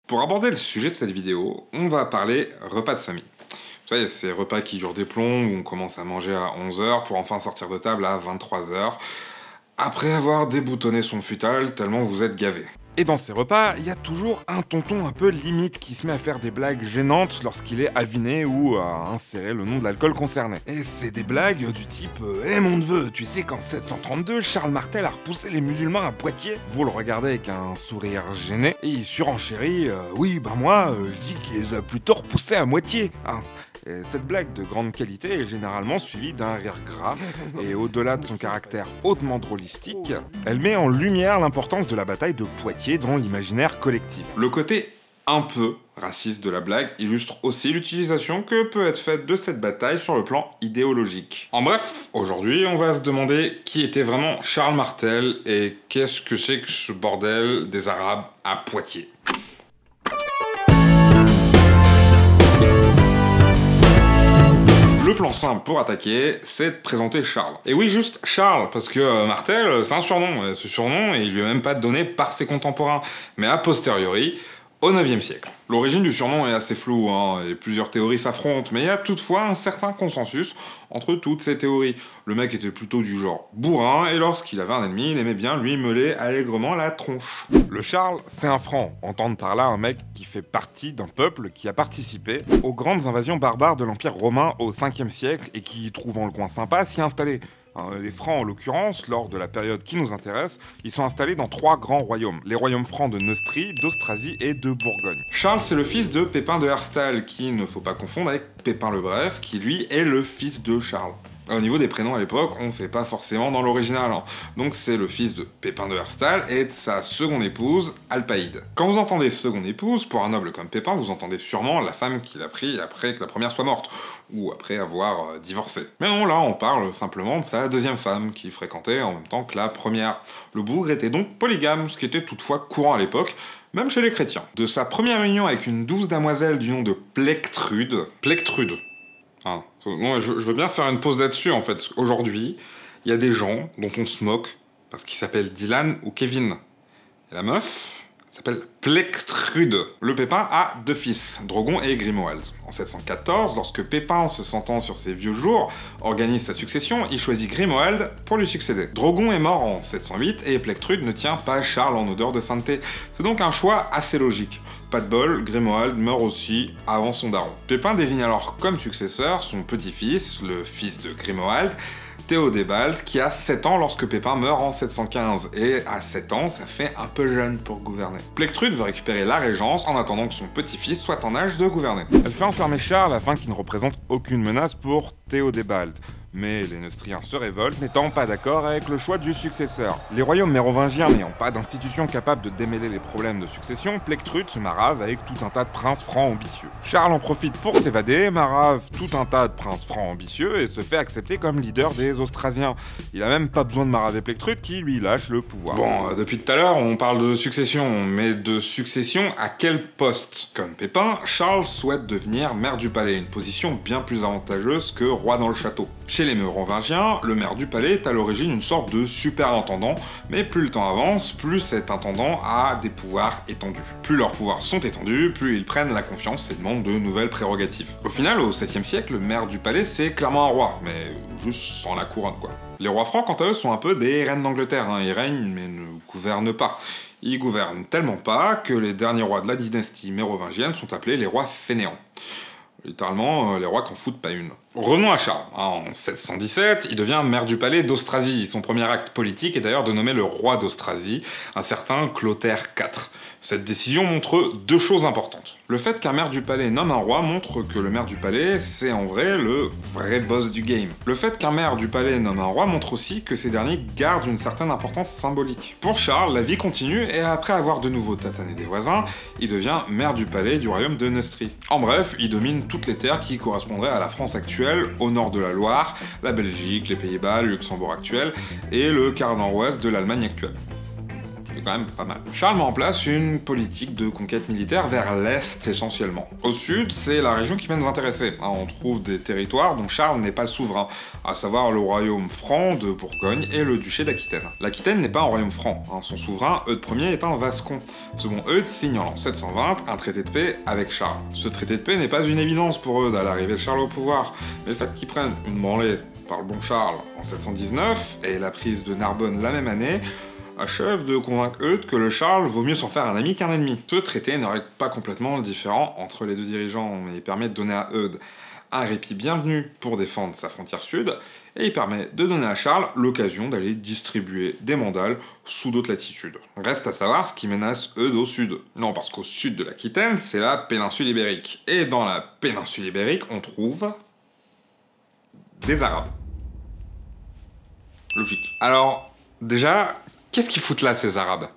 Pour aborder le sujet de cette vidéo, on va parler repas de famille. Vous savez, ces repas qui durent des plombs, où on commence à manger à 11 h pour enfin sortir de table à 23 h, après avoir déboutonné son futal tellement vous êtes gavé. Et dans ces repas, il y a toujours un tonton un peu limite qui se met à faire des blagues gênantes lorsqu'il est aviné ou à insérer le nom de l'alcool concerné. Et c'est des blagues du type « Eh mon neveu, tu sais qu'en 732, Charles Martel a repoussé les musulmans à Poitiers ?» Vous le regardez avec un sourire gêné et il surenchérit « Oui, bah moi, je dis qu'il les a plutôt repoussés à moitié hein. » Et cette blague de grande qualité est généralement suivie d'un rire gras, et au-delà de son caractère hautement drôlistique, elle met en lumière l'importance de la bataille de Poitiers dans l'imaginaire collectif. Le côté un peu raciste de la blague illustre aussi l'utilisation que peut être faite de cette bataille sur le plan idéologique. En bref, aujourd'hui, on va se demander qui était vraiment Charles Martel et qu'est-ce que c'est que ce bordel des Arabes à Poitiers. Le plan simple pour attaquer, c'est de présenter Charles. Et oui, juste Charles, parce que Martel, c'est un surnom. Ce surnom, il lui est même pas donné par ses contemporains, mais a posteriori, au 9e siècle. L'origine du surnom est assez floue, hein, et plusieurs théories s'affrontent, mais il y a toutefois un certain consensus entre toutes ces théories. Le mec était plutôt du genre bourrin, et lorsqu'il avait un ennemi, il aimait bien lui meuler allègrement la tronche. Le Charles, c'est un franc, entendre par là un mec qui fait partie d'un peuple qui a participé aux grandes invasions barbares de l'Empire romain au 5e siècle et qui, trouvant le coin sympa, s'y installait. Les Francs, en l'occurrence, lors de la période qui nous intéresse, ils sont installés dans 3 grands royaumes. Les royaumes francs de Neustrie, d'Austrasie et de Bourgogne. Charles, c'est le fils de Pépin de Herstal, qui ne faut pas confondre avec Pépin le Bref, qui lui est le fils de Charles. Au niveau des prénoms à l'époque, on ne fait pas forcément dans l'original. Hein. Donc c'est le fils de Pépin de Herstal et de sa seconde épouse, Alpaïde. Quand vous entendez seconde épouse, pour un noble comme Pépin, vous entendez sûrement la femme qu'il a pris après que la première soit morte, ou après avoir divorcé. Mais non, là on parle simplement de sa deuxième femme, qu'il fréquentait en même temps que la première. Le bougre était donc polygame, ce qui était toutefois courant à l'époque, même chez les chrétiens. De sa première union avec une douce damoiselle du nom de Plectrude, ah, non, je veux bien faire une pause là-dessus en fait. Aujourd'hui, il y a des gens dont on se moque parce qu'ils s'appellent Dylan ou Kevin. Et la meuf s'appelle Plectrude. Le Pépin a 2 fils, Drogon et Grimoald. En 714, lorsque Pépin, se sentant sur ses vieux jours, organise sa succession, il choisit Grimoald pour lui succéder. Drogon est mort en 708 et Plectrude ne tient pas Charles en odeur de sainteté. C'est donc un choix assez logique. Pas de bol, Grimoald meurt aussi avant son daron. Pépin désigne alors comme successeur son petit-fils, le fils de Grimoald, Théodébald, qui a 7 ans lorsque Pépin meurt en 715, et à 7 ans, ça fait un peu jeune pour gouverner. Plectrude veut récupérer la régence en attendant que son petit-fils soit en âge de gouverner. Elle fait enfermer Charles afin qu'il ne représente aucune menace pour Théodébald. Mais les Neustriens se révoltent, n'étant pas d'accord avec le choix du successeur. Les royaumes mérovingiens n'ayant pas d'institution capable de démêler les problèmes de succession, Plectrude se marave avec tout un tas de princes francs ambitieux. Charles en profite pour s'évader, marave tout un tas de princes francs ambitieux et se fait accepter comme leader des Austrasiens. Il a même pas besoin de maraver Plectrude qui lui lâche le pouvoir. Bon, depuis tout à l'heure, on parle de succession, mais de succession à quel poste? Comme Pépin, Charles souhaite devenir maire du palais, une position bien plus avantageuse que roi dans le château. Chez les Mérovingiens, le maire du palais est à l'origine une sorte de superintendant, mais plus le temps avance, plus cet intendant a des pouvoirs étendus. Plus leurs pouvoirs sont étendus, plus ils prennent la confiance et demandent de nouvelles prérogatives. Au final, au 7e siècle, le maire du palais c'est clairement un roi, mais juste sans la couronne quoi. Les rois francs, quant à eux, sont un peu des reines d'Angleterre, hein. Ils règnent mais ne gouvernent pas. Ils gouvernent tellement pas que les derniers rois de la dynastie mérovingienne sont appelés les rois fainéants. Littéralement, les rois qu'en foutent pas une. Revenons à Charles. En 717, il devient maire du palais d'Austrasie. Son premier acte politique est d'ailleurs de nommer le roi d'Austrasie, un certain Clotaire IV. Cette décision montre 2 choses importantes. Le fait qu'un maire du palais nomme un roi montre que le maire du palais, c'est en vrai le vrai boss du game. Le fait qu'un maire du palais nomme un roi montre aussi que ces derniers gardent une certaine importance symbolique. Pour Charles, la vie continue et après avoir de nouveau tatané des voisins, il devient maire du palais du royaume de Neustrie. En bref, il domine toutes les terres qui correspondraient à la France actuelle, au nord de la Loire, la Belgique, les Pays-Bas, le Luxembourg actuel et le quart nord-ouest de l'Allemagne actuelle. est quand même pas mal. Charles met en place une politique de conquête militaire vers l'est essentiellement. Au sud, c'est la région qui va nous intéresser. On trouve des territoires dont Charles n'est pas le souverain, à savoir le royaume franc de Bourgogne et le duché d'Aquitaine. L'Aquitaine n'est pas un royaume franc, son souverain, Eudes Ier, est un vascon. Second Eudes signe en 720 un traité de paix avec Charles. Ce traité de paix n'est pas une évidence pour Eudes à l'arrivée de Charles au pouvoir, mais le fait qu'ils prennent une branlée par le bon Charles en 719 et la prise de Narbonne la même année achève de convaincre Eudes que le Charles vaut mieux s'en faire un ami qu'un ennemi. Ce traité ne règle pas complètement le différend entre les deux dirigeants, mais il permet de donner à Eudes un répit bienvenu pour défendre sa frontière sud, et il permet de donner à Charles l'occasion d'aller distribuer des mandales sous d'autres latitudes. Reste à savoir ce qui menace Eudes au sud. Non, parce qu'au sud de l'Aquitaine, c'est la péninsule ibérique. Et dans la péninsule ibérique, on trouve des Arabes. Logique. Alors, déjà, qu'est-ce qu'ils foutent là, ces Arabes?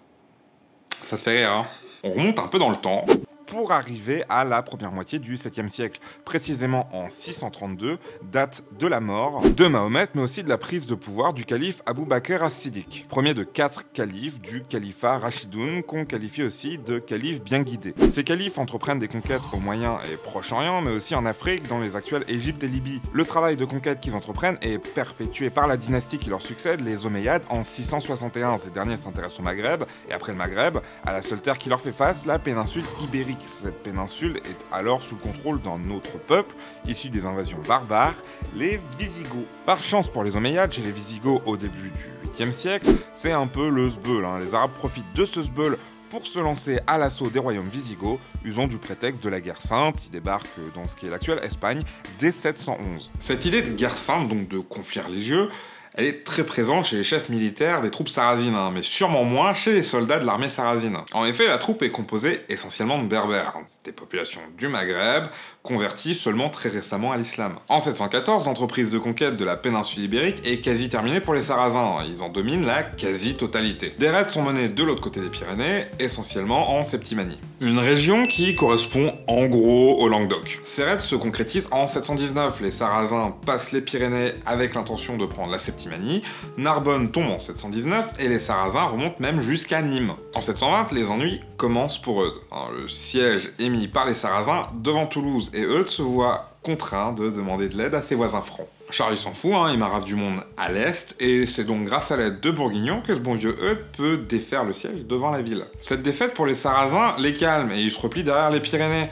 Ça te fait rire, hein? On remonte un peu dans le temps pour arriver à la première moitié du 7e siècle, précisément en 632, date de la mort de Mahomet, mais aussi de la prise de pouvoir du calife Abou Bakr as-Siddiq, premier de 4 califes du califat Rachidoun, qu'on qualifie aussi de calife bien guidé. Ces califes entreprennent des conquêtes au Moyen et Proche-Orient, mais aussi en Afrique, dans les actuelles Égypte et Libye. Le travail de conquête qu'ils entreprennent est perpétué par la dynastie qui leur succède, les Omeyyades, en 661. Ces derniers s'intéressent au Maghreb, et après le Maghreb, à la seule terre qui leur fait face, la péninsule ibérique. Cette péninsule est alors sous le contrôle d'un autre peuple, issu des invasions barbares, les Visigoths. Par chance pour les Omeyyades, chez les Visigoths au début du 8e siècle, c'est un peu le sbeul. Les Arabes profitent de ce sbeul pour se lancer à l'assaut des royaumes Visigoths, usant du prétexte de la guerre sainte. Ils débarquent dans ce qui est l'actuelle Espagne dès 711. Cette idée de guerre sainte, donc de conflit religieux, elle est très présente chez les chefs militaires des troupes sarrasines, mais sûrement moins chez les soldats de l'armée sarrasine. En effet, la troupe est composée essentiellement de berbères, des populations du Maghreb, converties seulement très récemment à l'islam. En 714, l'entreprise de conquête de la péninsule ibérique est quasi terminée pour les Sarrasins, ils en dominent la quasi-totalité. Des raids sont menés de l'autre côté des Pyrénées, essentiellement en Septimanie. Une région qui correspond en gros au Languedoc. Ces raids se concrétisent en 719, les Sarrasins passent les Pyrénées avec l'intention de prendre la Septimanie, Narbonne tombe en 719 et les Sarrasins remontent même jusqu'à Nîmes. En 720, les ennuis commencent pour Eudes. Le siège est mis par les Sarrasins devant Toulouse et Eudes se voit contraint de demander de l'aide à ses voisins francs. Charles s'en fout, il marave du monde à l'est, et c'est donc grâce à l'aide de Bourguignon que ce bon vieux Eudes peut défaire le siège devant la ville. Cette défaite pour les Sarrasins les calme et ils se replient derrière les Pyrénées.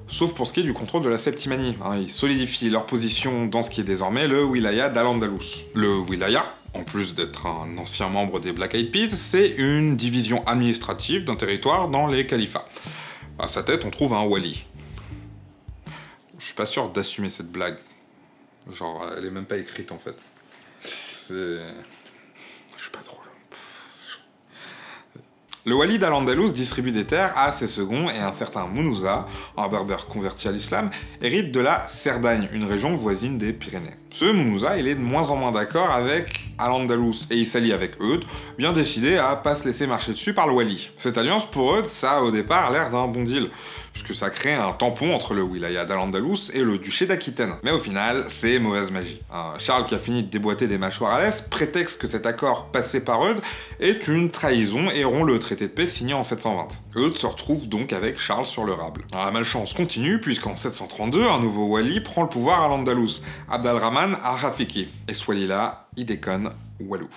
Sauf pour ce qui est du contrôle de la Septimanie. Ils solidifient leur position dans ce qui est désormais le wilaya d'Al-Andalus. Le wilaya, en plus d'être un ancien membre des Black Eyed Peas, c'est une division administrative d'un territoire dans les califats. À sa tête, on trouve un wali. Je suis pas sûr d'assumer cette blague. Genre, elle est même pas écrite en fait. C'est... Je suis pas drôle. Le wali d'Al-Andalus distribue des terres à ses seconds et un certain Mounouza, un berbère converti à l'islam, hérite de la Cerdagne, une région voisine des Pyrénées. Ce Mounouza, il est de moins en moins d'accord avec Al-Andalus et il s'allie avec Eudes, bien décidé à pas se laisser marcher dessus par le wali. Cette alliance pour Eudes, ça a au départ l'air d'un bon deal, puisque ça crée un tampon entre le wilaya d'Al-Andalus et le duché d'Aquitaine. Mais au final, c'est mauvaise magie. Charles, qui a fini de déboîter des mâchoires à l'Est, prétexte que cet accord passé par Eudes est une trahison et rompt le traité de paix signé en 720. Eudes se retrouve donc avec Charles sur le rable. La malchance continue, puisqu'en 732, un nouveau wali prend le pouvoir à l'Andalus, Abd al-Rahman al-Rafiki. Et ce wali-là, il déconne walou.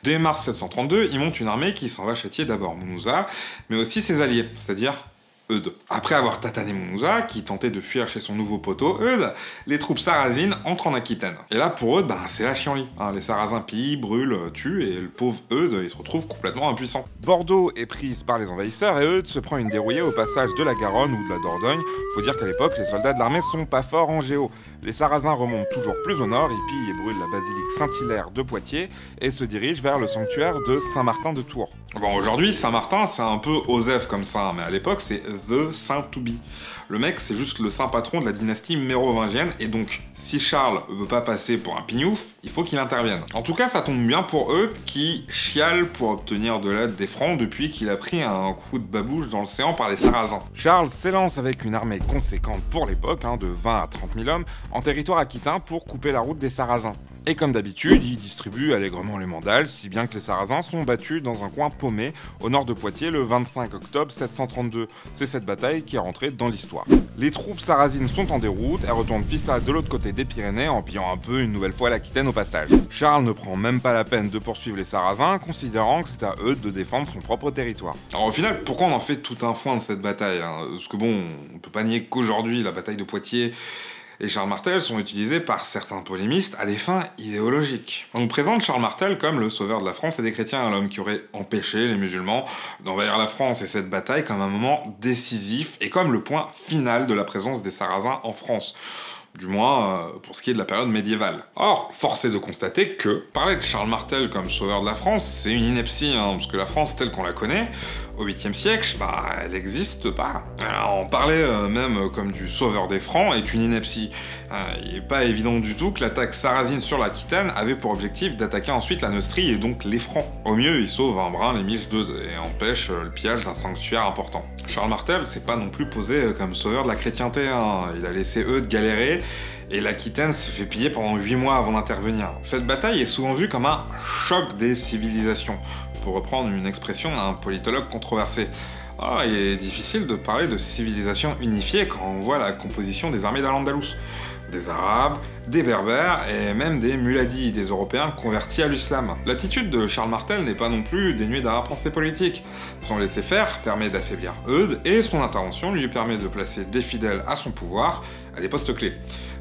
Dès mars 732, il monte une armée qui s'en va châtier d'abord Mounouza, mais aussi ses alliés, c'est-à-dire Eudes. Après avoir tatané Mounouza, qui tentait de fuir chez son nouveau poteau Eudes, les troupes sarrasines entrent en Aquitaine. Et là, pour Eudes, c'est la chienlit. Les Sarrasins pillent, brûlent, tuent, et le pauvre Eudes, il se retrouve complètement impuissant. Bordeaux est prise par les envahisseurs, et Eudes se prend une dérouillée au passage de la Garonne ou de la Dordogne. Faut dire qu'à l'époque, les soldats de l'armée sont pas forts en géo. Les Sarrasins remontent toujours plus au nord, ils pillent et brûlent la basilique Saint-Hilaire de Poitiers, et se dirigent vers le sanctuaire de Saint-Martin de Tours. Bon, aujourd'hui, Saint-Martin, c'est un peu Osef comme ça, mais à l'époque, c'est the Saint to be. Le mec, c'est juste le saint patron de la dynastie mérovingienne, et donc, si Charles veut pas passer pour un pignouf, il faut qu'il intervienne. En tout cas, ça tombe bien pour eux, qui chialent pour obtenir de l'aide des Francs depuis qu'il a pris un coup de babouche dans l'océan par les Sarrasins. Charles s'élance avec une armée conséquente pour l'époque, de 20 à 30 000 hommes, en territoire aquitain pour couper la route des Sarrasins. Et comme d'habitude, il distribue allègrement les mandales, si bien que les Sarrasins sont battus dans un coin paumé, au nord de Poitiers, le 25 octobre 732. C'est cette bataille qui est rentrée dans l'histoire. Les troupes sarrasines sont en déroute, elles retournent Fissa de l'autre côté des Pyrénées en pillant un peu une nouvelle fois l'Aquitaine au passage. Charles ne prend même pas la peine de poursuivre les Sarrasins, considérant que c'est à eux de défendre son propre territoire. Alors au final, pourquoi on en fait tout un foin de cette bataille, Parce que bon, on peut pas nier qu'aujourd'hui, la bataille de Poitiers et Charles Martel sont utilisés par certains polémistes à des fins idéologiques. On nous présente Charles Martel comme le sauveur de la France et des chrétiens, l'homme qui aurait empêché les musulmans d'envahir la France et cette bataille comme un moment décisif et comme le point final de la présence des Sarrasins en France. Du moins, pour ce qui est de la période médiévale. Or, force est de constater que parler de Charles Martel comme sauveur de la France, c'est une ineptie, parce que la France telle qu'on la connaît, au 8e siècle, elle n'existe pas. En parler même comme du sauveur des Francs est une ineptie. Il n'est pas évident du tout que l'attaque sarrasine sur l'Aquitaine avait pour objectif d'attaquer ensuite la Neustrie et donc les Francs. Au mieux, il sauve un brin les Miches d'Eudes et empêche le pillage d'un sanctuaire important. Charles Martel s'est pas non plus posé comme sauveur de la chrétienté, il a laissé Eudes galérer et l'Aquitaine s'est fait piller pendant 8 mois avant d'intervenir. Cette bataille est souvent vue comme un choc des civilisations, pour reprendre une expression d'un politologue controversé. Il est difficile de parler de civilisation unifiée quand on voit la composition des armées d'Al-Andalus. Des Arabes, des Berbères et même des Muladis, des Européens convertis à l'islam. L'attitude de Charles Martel n'est pas non plus dénuée d'arrière-pensée politique. Son laisser-faire permet d'affaiblir Eudes et son intervention lui permet de placer des fidèles à son pouvoir à des postes clés,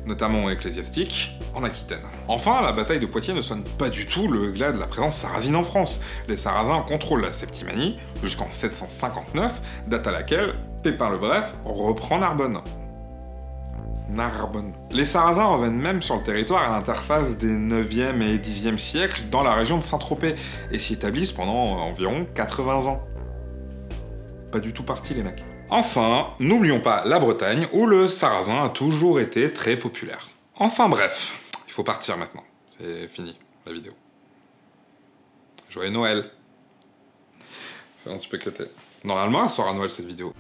notamment ecclésiastiques, en Aquitaine. Enfin, la bataille de Poitiers ne sonne pas du tout le glas de la présence sarrasine en France. Les Sarrasins contrôlent la Septimanie jusqu'en 759, date à laquelle Pépin le Bref reprend Narbonne. Les Sarrasins reviennent même sur le territoire à l'interface des 9e et 10e siècles dans la région de Saint-Tropez et s'y établissent pendant environ 80 ans. Pas du tout partis les mecs. Enfin, n'oublions pas la Bretagne où le sarrasin a toujours été très populaire. Enfin bref, il faut partir maintenant. C'est fini la vidéo. Joyeux Noël. C'est un petit peu cuté. Normalement, elle sort à Noël cette vidéo.